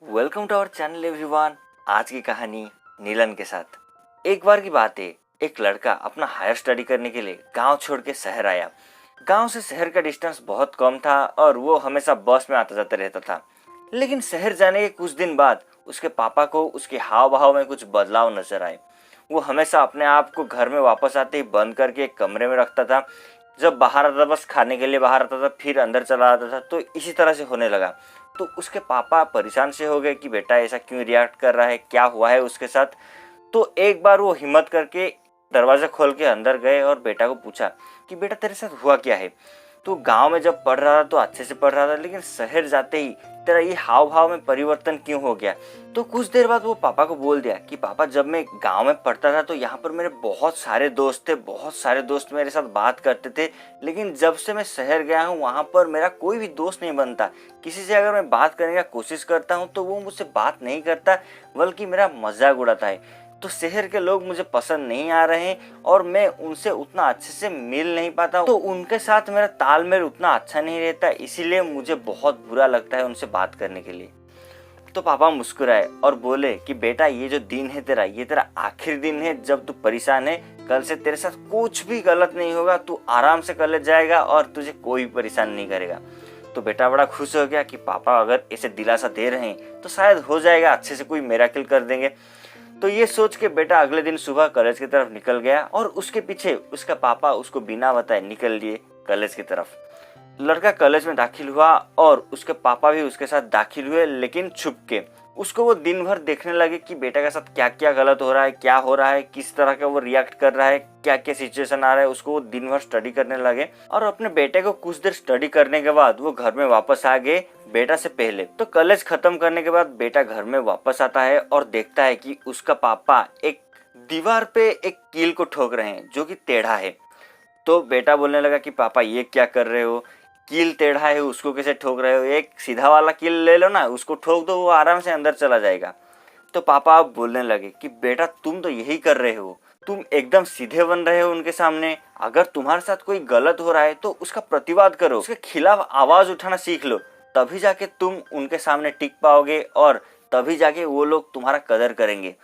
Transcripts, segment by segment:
Welcome to our channel everyone. आज की कहानी नीलन के साथ। एक बार की बात है, एक लड़का अपना हायर स्टडी करने के लिए गांव छोड़ के शहर आया। गांव से शहर का डिस्टेंस बहुत कम था और वो हमेशा बस में आता जाता रहता था। लेकिन शहर जाने के कुछ दिन बाद उसके पापा को उसके हाव भाव में कुछ बदलाव नजर आए। वो हमेशा अपने आप को घर में वापस आते ही बंद करके एक कमरे में रखता था। जब बाहर आता बस खाने के लिए बाहर आता था, फिर अंदर चला आता था। तो इसी तरह से होने लगा। तो उसके पापा परेशान से हो गए कि बेटा ऐसा क्यों रिएक्ट कर रहा है, क्या हुआ है उसके साथ। तो एक बार वो हिम्मत करके दरवाजा खोल के अंदर गए और बेटा को पूछा कि बेटा तेरे साथ हुआ क्या है। तो गांव में जब पढ़ रहा था तो अच्छे से पढ़ रहा था, लेकिन शहर जाते ही तेरा ये हाव भाव में परिवर्तन क्यों हो गया। तो कुछ देर बाद वो पापा को बोल दिया कि पापा जब मैं गांव में पढ़ता था तो यहाँ पर मेरे बहुत सारे दोस्त थे, बहुत सारे दोस्त मेरे साथ बात करते थे। लेकिन जब से मैं शहर गया हूँ वहाँ पर मेरा कोई भी दोस्त नहीं बनता। किसी से अगर मैं बात करने का कोशिश करता हूँ तो वो मुझसे बात नहीं करता, बल्कि मेरा मजाक उड़ाता है। तो शहर के लोग मुझे पसंद नहीं आ रहे हैं और मैं उनसे उतना अच्छे से मिल नहीं पाता, तो उनके साथ मेरा तालमेल उतना अच्छा नहीं रहता। इसीलिए मुझे बहुत बुरा लगता है उनसे बात करने के लिए। तो पापा मुस्कुराए और बोले कि बेटा ये जो दिन है तेरा, ये तेरा आखिरी दिन है जब तू परेशान है। कल से तेरे साथ कुछ भी गलत नहीं होगा, तू आराम से कॉलेज जाएगा और तुझे कोई परेशान नहीं करेगा। तो बेटा बड़ा खुश हो गया कि पापा अगर ऐसे दिलासा दे रहे हैं तो शायद हो जाएगा, अच्छे से कोई मिरेकल कर देंगे। तो ये सोच के बेटा अगले दिन सुबह कॉलेज की तरफ निकल गया और उसके पीछे उसका पापा उसको बिना बताए निकल लिए कॉलेज की तरफ। लड़का कॉलेज में दाखिल हुआ और उसके पापा भी उसके साथ दाखिल हुए, लेकिन छुप के। उसको वो दिन भर देखने लगे कि बेटा के साथ क्या क्या गलत हो रहा है, क्या हो रहा है, किस तरह का वो रिएक्ट कर रहा है, क्या क्या सिचुएशन आ रहा है। उसको वो दिन भर स्टडी करने लगे और अपने बेटे को कुछ देर स्टडी करने के बाद वो घर में वापस आ गए बेटा से पहले। तो कॉलेज खत्म करने के बाद बेटा घर में वापस आता है और देखता है कि उसका पापा एक दीवार पे एक कील को ठोक रहे हैं जो कि टेढ़ा है। तो बेटा बोलने लगा कि पापा ये क्या कर रहे हो, कील टेढ़ा है उसको कैसे ठोक रहे हो, एक सीधा वाला कील ले लो ना, उसको ठोक दो, वो आराम से अंदर चला जाएगा। तो पापा अब बोलने लगे कि बेटा तुम तो यही कर रहे हो, तुम एकदम सीधे बन रहे हो उनके सामने। अगर तुम्हारे साथ कोई गलत हो रहा है तो उसका प्रतिवाद करो, उसके खिलाफ आवाज उठाना सीख लो, तभी जाके तुम उनके सामने टिक पाओगे और तभी जाके वो लोग तुम्हारा कदर करेंगे।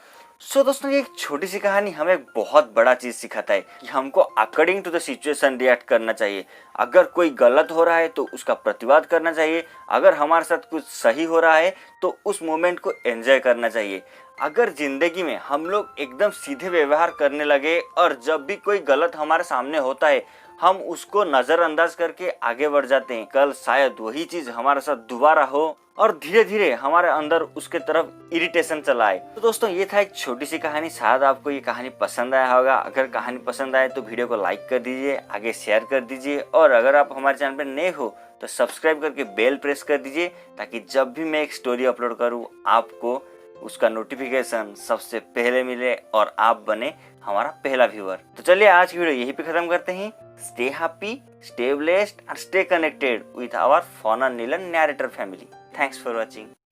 सो दोस्तों, ये एक छोटी सी कहानी हमें एक बहुत बड़ा चीज सिखाता है कि हमको according to the situation react करना चाहिए। अगर कोई गलत हो रहा है तो उसका प्रतिवाद करना चाहिए। अगर हमारे साथ कुछ सही हो रहा है तो उस मोमेंट को एंजॉय करना चाहिए। अगर जिंदगी में हम लोग एकदम सीधे व्यवहार करने लगे और जब भी कोई गलत हमारे सामने होता है हम उसको नजरअंदाज करके आगे बढ़ जाते हैं, कल शायद वही चीज हमारे साथ दोबारा हो और धीरे धीरे हमारे अंदर उसके तरफ इरिटेशन चला आए। तो दोस्तों, ये था एक छोटी सी कहानी। शायद आपको ये कहानी पसंद आया होगा। अगर कहानी पसंद आए तो वीडियो को लाइक कर दीजिए, आगे शेयर कर दीजिए, और अगर आप हमारे चैनल पर नए हो तो सब्सक्राइब करके बेल प्रेस कर दीजिए, ताकि जब भी मैं एक स्टोरी अपलोड करूँ आपको उसका नोटिफिकेशन सबसे पहले मिले और आप बने हमारा पहला व्यूअर। तो चलिए आज की वीडियो यहीं पे खत्म करते हैं। Stay happy, stay blessed and stay connected with our Fauna Nilan narrator family. Thanks for watching.